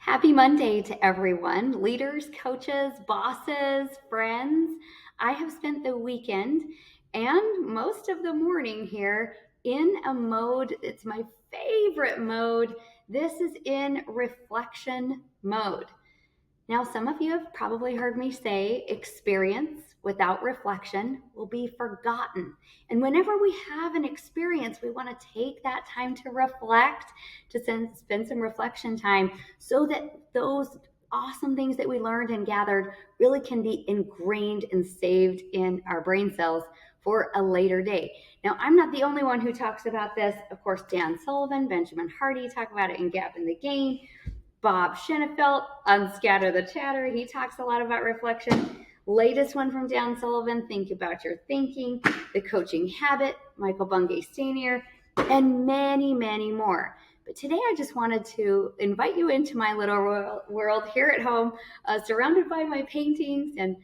Happy Monday to everyone, leaders, coaches, bosses, friends. I have spent the weekend and most of the morning here in a mode, it's my favorite mode. This is in reflection mode. Now, some of you have probably heard me say experience without reflection will be forgotten. And whenever we have an experience, we want to take that time to reflect, to spend some reflection time so that those awesome things that we learned and gathered really can be ingrained and saved in our brain cells for a later day. Now, I'm not the only one who talks about this. Of course, Dan Sullivan, Benjamin Hardy talk about it in Gap in the Gain. Bob Schenefeld on Scatter the Chatter. He talks a lot about reflection. Latest one from Dan Sullivan, Think About Your Thinking, The Coaching Habit, Michael Bungay Sr., and many, many more. But today I just wanted to invite you into my little world here at home, surrounded by my paintings and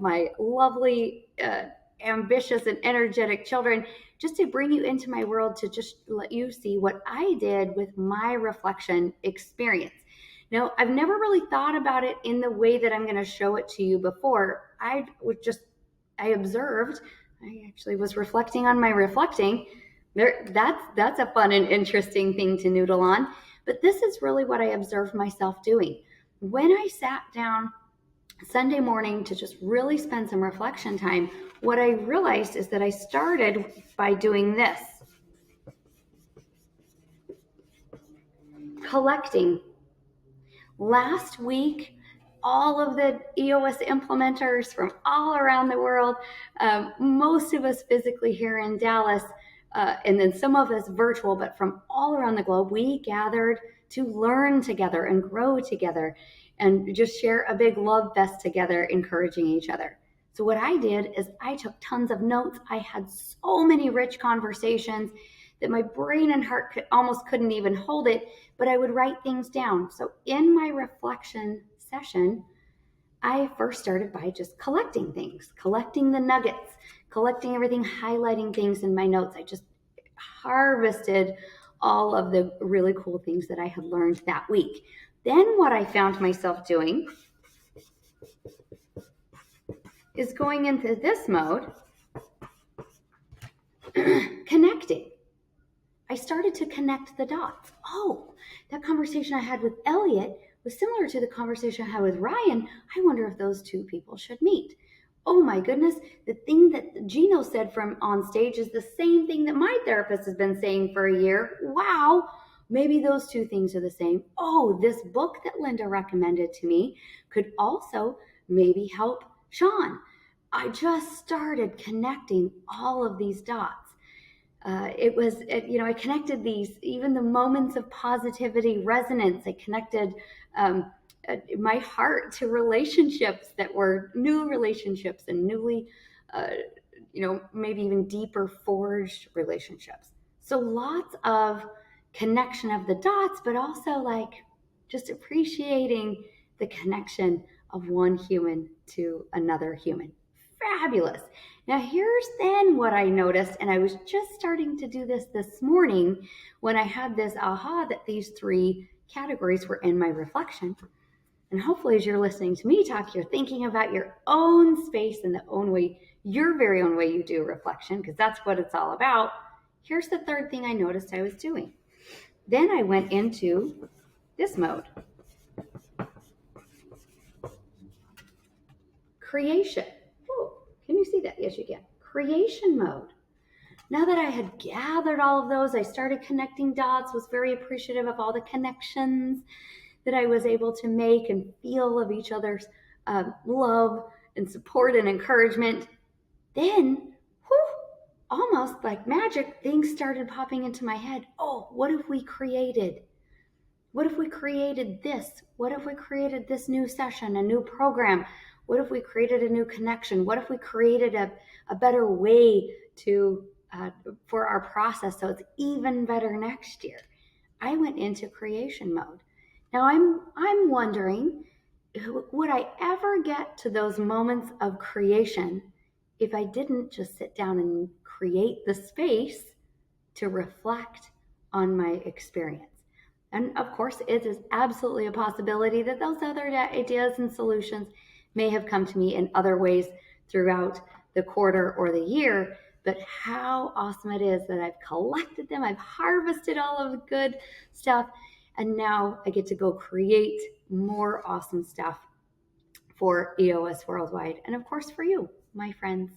my lovely, ambitious and energetic children, just to bring you into my world to just let you see what I did with my reflection experience. Now, I've never really thought about it in the way that I'm going to show it to you before. I observed, I actually was reflecting on my reflecting. That's a fun and interesting thing to noodle on. But this is really what I observed myself doing. When I sat down Sunday morning to just really spend some reflection time, what I realized is that I started by doing this. Collecting. Last week, all of the EOS implementers from all around the world, most of us physically here in Dallas, and then some of us virtual, but from all around the globe, we gathered to learn together and grow together and just share a big love fest together, encouraging each other. So what I did is I took tons of notes. I had so many rich conversations that my brain and heart almost couldn't even hold it, but I would write things down. So in my reflection session, I first started by just collecting things, collecting the nuggets, collecting everything, highlighting things in my notes. I just harvested all of the really cool things that I had learned that week. Then what I found myself doing is going into this mode, connecting. I started to connect the dots. Oh, that conversation I had with Elliot was similar to the conversation I had with Ryan. I wonder if those two people should meet. Oh my goodness, the thing that Gino said from on stage is the same thing that my therapist has been saying for a year. Wow, maybe those two things are the same. Oh, this book that Linda recommended to me could also maybe help Sean. I just started connecting all of these dots. I connected these, even the moments of positivity, resonance. I connected my heart to relationships that were new relationships and newly, maybe even deeper forged relationships. So lots of connection of the dots, but also like just appreciating the connection of one human to another human. Fabulous. Now, here's then what I noticed, and I was just starting to do this morning when I had this aha that these three categories were in my reflection. And hopefully, as you're listening to me talk, you're thinking about your own space and the own way, your very own way you do reflection, because that's what it's all about. Here's the third thing I noticed I was doing. Then I went into this mode. Creation. Oh, can you see that? Yes, you can. Creation mode. Now that I had gathered all of those, I started connecting dots, was very appreciative of all the connections that I was able to make and feel of each other's love and support and encouragement. Then, almost like magic, things started popping into my head. Oh, what if we created? What if we created this? What if we created this new session, a new program? What if we created a new connection? What if we created a better way to for our process so it's even better next year? I went into creation mode. Now I'm wondering, would I ever get to those moments of creation if I didn't just sit down and create the space to reflect on my experience? And of course, it is absolutely a possibility that those other ideas and solutions may have come to me in other ways throughout the quarter or the year. But how awesome it is that I've collected them, I've harvested all of the good stuff, and now I get to go create more awesome stuff for EOS Worldwide. And of course, for you, my friends,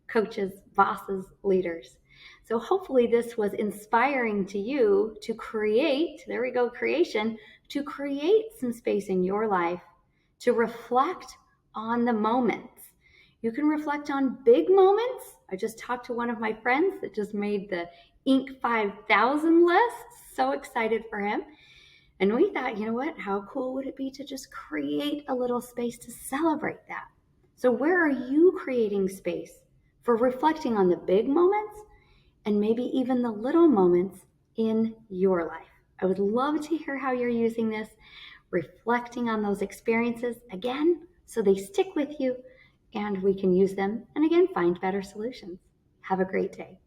coaches, bosses, leaders. So hopefully this was inspiring to you to create, there we go, creation, to create some space in your life to reflect on the moments. You can reflect on big moments. I just talked to one of my friends that just made the Inc. 5000 list. So excited for him. And we thought, you know what? How cool would it be to just create a little space to celebrate that? So, where are you creating space for reflecting on the big moments and maybe even the little moments in your life? I would love to hear how you're using this, reflecting on those experiences again, so they stick with you and we can use them and again find better solutions. Have a great day.